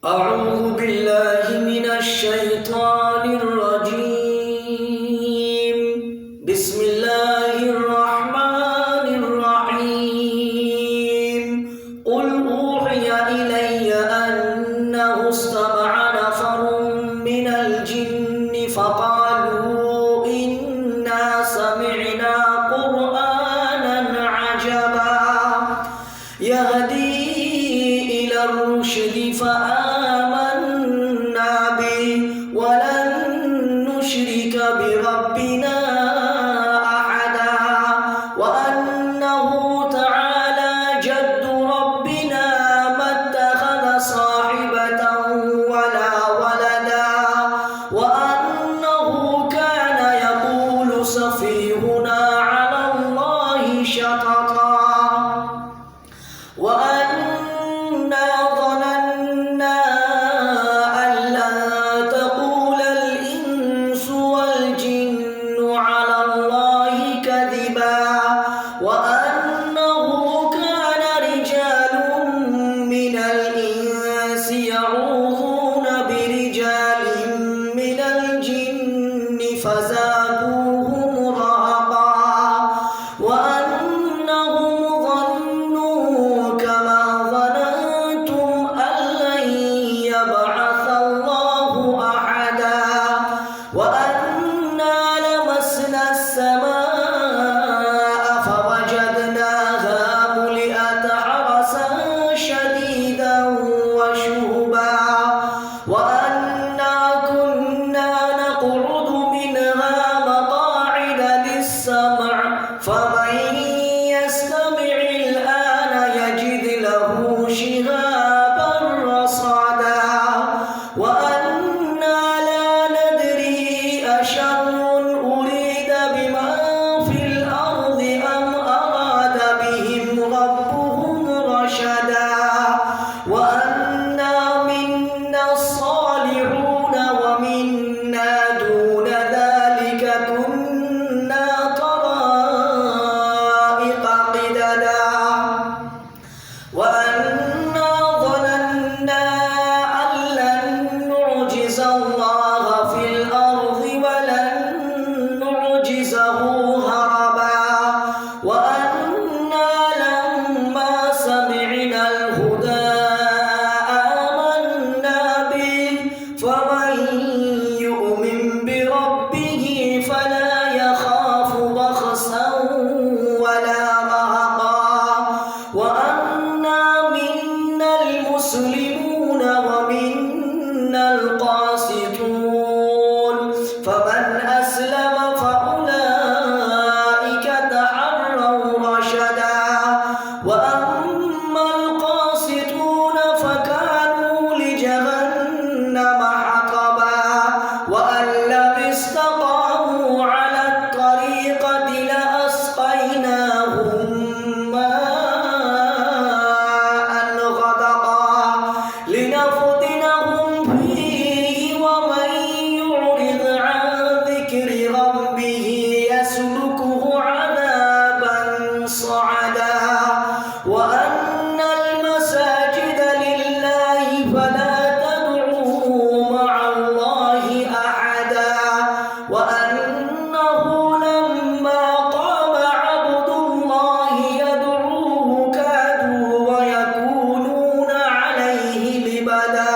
أعوذ بالله من الشيطان الرجيم. بسم الله الرحمن الرحيم. قل أوحي إلي أنه استمع نفر من الجن فقالوا إنا سمعنا قرآنا عجبا يهدي إلى الرشد فآمنا به ولن نشرك بربنا أحدا وأنه تعالى جد ربنا ما اتخذ صاحبة ولا ولدا وأنه كان يقول سفيهنا على الله شططا وأنا ظننا أن لن تقول الإنس والجن على الله كذبا وأنه كان رجال من الإنس يعوذون برجال من الجن فزادوهم رهقا وأنهم ظنوا كما ظننتم أن لن يبعث الله أحدا وأنا لمسنا السماء فوجدناها ملئت حرسا شديدا وشهبا وأنا كنا نقعد منها مقاعد للسمع فمن يستمع الآن يجد له شهابا رصدا وأنا لا ندري أشر أريد بمن في الأرض أم أراد بهم ربهم رشدا وأنا منا الصالحون ومنا دون ذلك كنا طرائق قددا وأنا ظننا أن لن نعجز الله في الأرض ولن نعجزه هربا وأنا لما سمعنا الهدى آمنا به فمن يؤمن بربه فلا يخاف بخسا ولا رهقا وأنا منا المسلمون ومنا القاسطون فمن أسلم فأولئك تحروا رشدا وأما القاسطون فكانوا لجهنم حطبا وأن لم استقاموا على الطريقة لأسقيناهم ماء غدقا لنفتنهم فيه ومن يعرض عن ذكر ربه يسلكه عذابا صعدا وأن المساجد لله فلا تدعوا مع الله أحدا وأنه لما قام عبد الله يدعوه كادوا ويكونون عليه لبدا